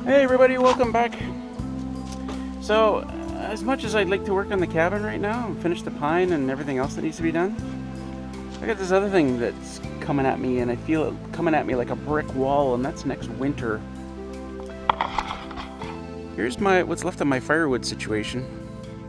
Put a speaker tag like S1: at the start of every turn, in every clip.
S1: Hey everybody, welcome back. So, as much as I'd like to work on the cabin right now and finish the pine and everything else that needs to be done, I got this other thing that's coming at me, and I feel it coming at me like a brick wall, and that's next winter. Here's what's left of my firewood situation.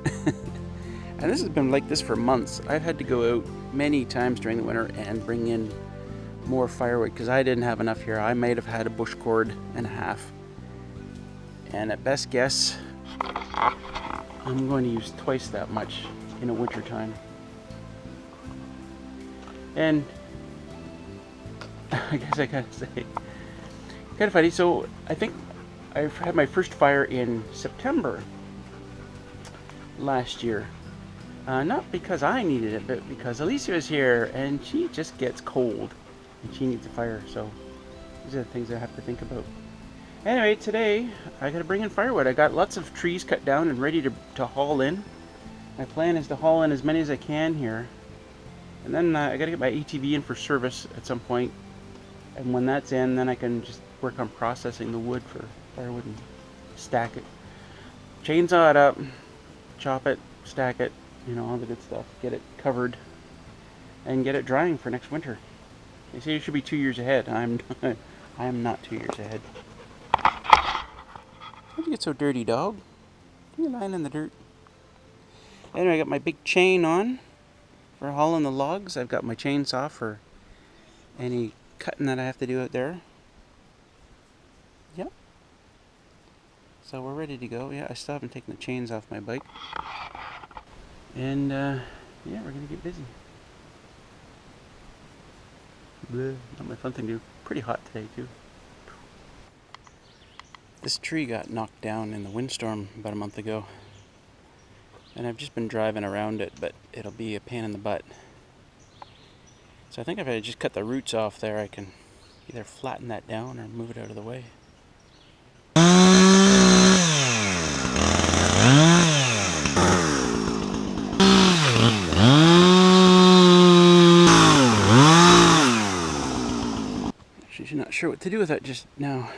S1: And this has been like this for months. I've had to go out many times during the winter and bring in more firewood because I didn't have enough here. I might have had a bush cord and a half. And at best guess, I'm going to use twice that much in a winter time. And I guess I gotta say, kind of funny. So I think I had my first fire in September last year. Not because I needed it, but because Alicia was here and she just gets cold and she needs a fire. So these are the things I have to think about. Anyway, today I gotta bring in firewood. I got lots of trees cut down and ready to haul in. My plan is to haul in as many as I can here. And then I gotta get my ATV in for service at some point. And when that's in, then I can just work on processing the wood for firewood and stack it. Chainsaw it up, chop it, stack it, all the good stuff. Get it covered and get it drying for next winter. They say you should be 2 years ahead. I am not 2 years ahead. Why'd you get so dirty, dog? You're lying in the dirt. Anyway, I got my big chain on for hauling the logs. I've got my chainsaw for any cutting that I have to do out there. Yep. So we're ready to go. Yeah, I still haven't taken the chains off my bike. And yeah, we're gonna get busy. Bleh, not my fun thing to do. Pretty hot today too. This tree got knocked down in the windstorm about a month ago, and I've just been driving around it, but it'll be a pain in the butt. So I think if I just cut the roots off there, I can either flatten that down or move it out of the way. Actually, not sure what to do with that just now.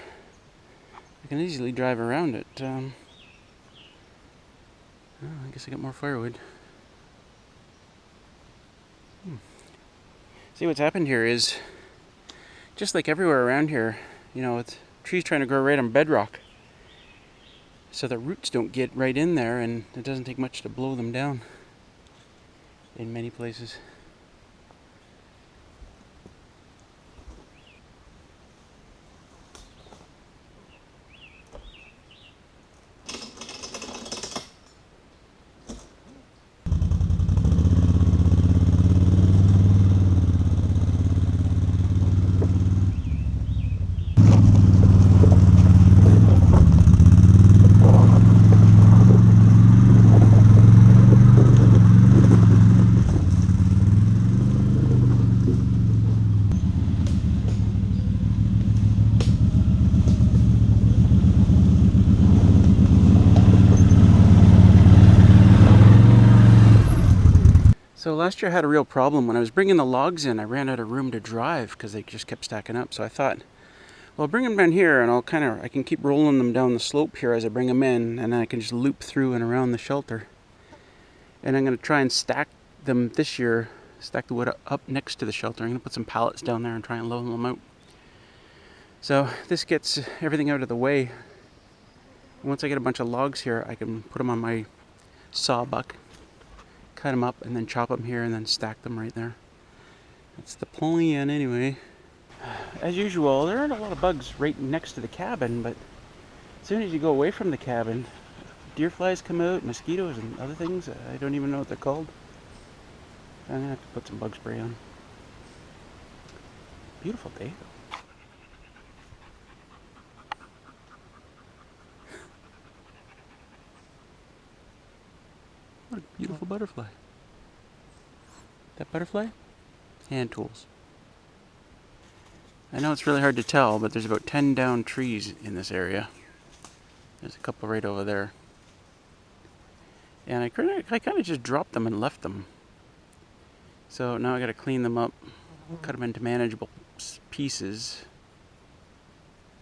S1: I can easily drive around it. I guess I got more firewood. See, what's happened here is, just like everywhere around here, it's trees trying to grow right on bedrock. So the roots don't get right in there, and it doesn't take much to blow them down in many places. So last year I had a real problem. When I was bringing the logs in, I ran out of room to drive because they just kept stacking up. So I thought, well, I'll bring them down here, and I can keep rolling them down the slope here as I bring them in, and then I can just loop through and around the shelter. And I'm going to try and stack them this year, stack the wood up next to the shelter. I'm going to put some pallets down there and try and load them out. So this gets everything out of the way. Once I get a bunch of logs here, I can put them on my sawbuck, cut them up, and then chop them here and then stack them right there. That's the plan anyway. As usual, there aren't a lot of bugs right next to the cabin, but as soon as you go away from the cabin, deer flies come out, mosquitoes and other things. I don't even know what they're called. I'm gonna have to put some bug spray on. Beautiful day though. What a beautiful butterfly. That butterfly? Hand tools. I know it's really hard to tell, but there's about 10 down trees in this area. There's a couple right over there. And I kind of just dropped them and left them. So now I got to clean them up, cut them into manageable pieces,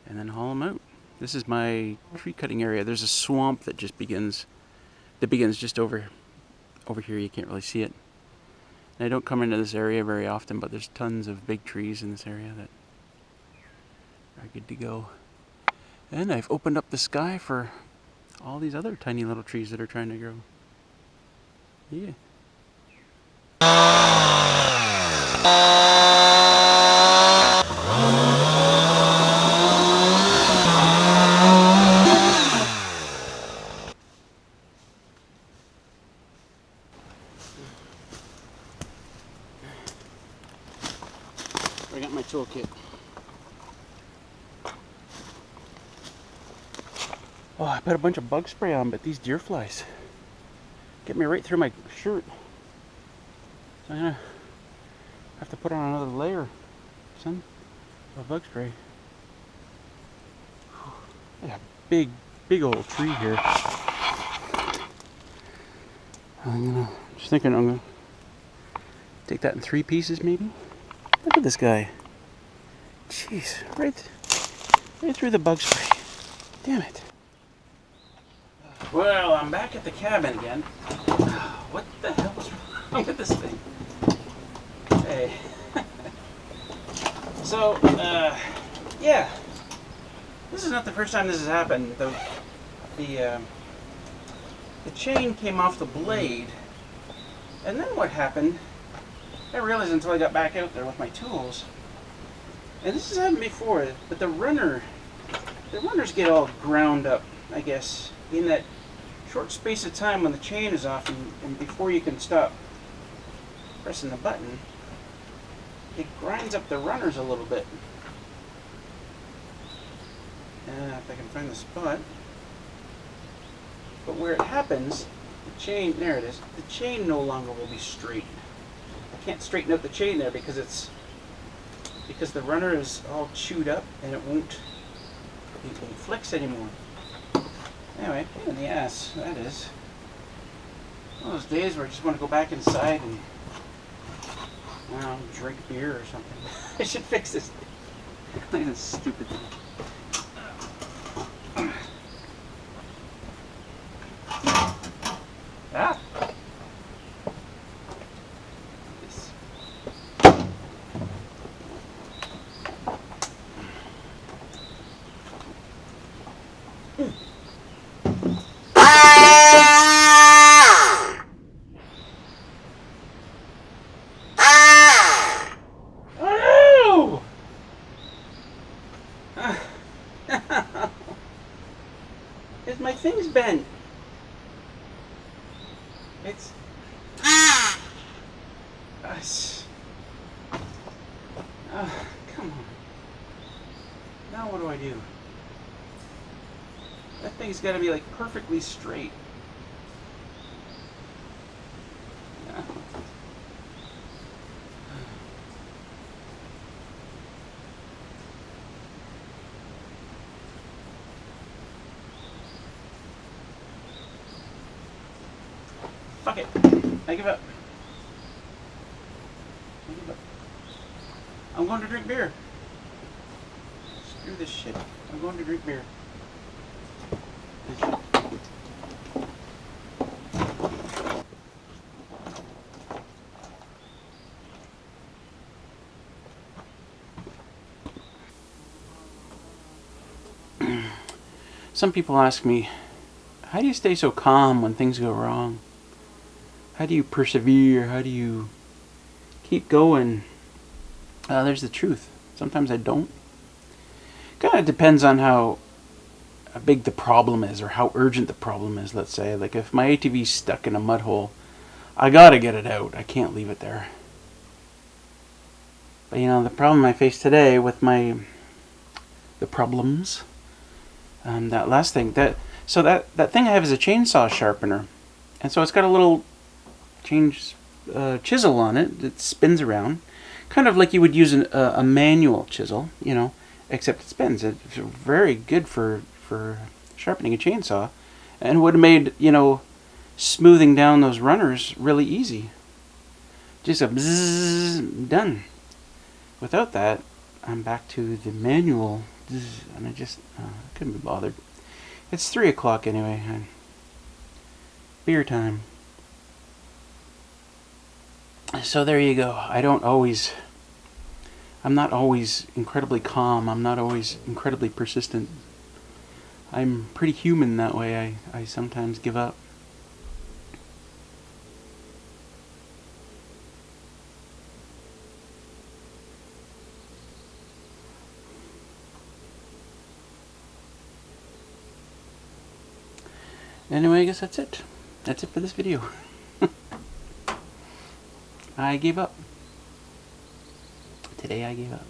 S1: and then haul them out. This is my tree cutting area. There's a swamp that begins just over here. You can't really see it. And I don't come into this area very often, but there's tons of big trees in this area that are good to go. And I've opened up the sky for all these other tiny little trees that are trying to grow. Yeah. I got my toolkit. Oh, I put a bunch of bug spray on, but these deer flies get me right through my shirt. So I'm gonna have to put on another layer, son, of bug spray. Yeah, big old tree here. I'm gonna take that in 3 pieces, maybe. Look at this guy. Jeez, right through the bug spray. Damn it. Well, I'm back at the cabin again. What the hell is wrong with this thing? Hey. So, yeah. This is not the first time this has happened. The chain came off the blade, and then what happened, I realized until I got back out there with my tools, and this has happened before, but the runners get all ground up, I guess, in that short space of time when the chain is off and before you can stop pressing the button, it grinds up the runners a little bit. If I can find the spot. But where it happens, the chain, there it is, the chain no longer will be straight. I can't straighten out the chain there because the runner is all chewed up and it won't flex anymore. Anyway, pain in the ass, that is. One of those days where I just want to go back inside and, I don't know, drink beer or something. I should fix this thing. Look at this stupid thing. Ah! This. My thing's bent. It's come on. Now what do I do? That thing's got to be like perfectly straight. Fuck it. I give up. I'm going to drink beer. Screw this shit. I'm going to drink beer. Some people ask me, how do you stay so calm when things go wrong? How do you persevere? How do you keep going? There's the truth. Sometimes I don't. Kind of depends on how big the problem is or how urgent the problem is, let's say. Like if my ATV's stuck in a mud hole, I gotta get it out. I can't leave it there. But you know, the problem I face today with the problems, that last thing, that thing I have is a chainsaw sharpener. And so it's got a little chisel on it that spins around, kind of like you would use a manual chisel, you know, except it spins. It's very good for sharpening a chainsaw, and would have made, you know, smoothing down those runners really easy. Just a bzzz, done. Without that, I'm back to the manual and I just couldn't be bothered. It's 3 o'clock anyway. Beer time. So there you go. I'm not always incredibly calm. I'm not always incredibly persistent. I'm pretty human that way. I sometimes give up. Anyway, I guess that's it. That's it for this video. I gave up. Today I gave up.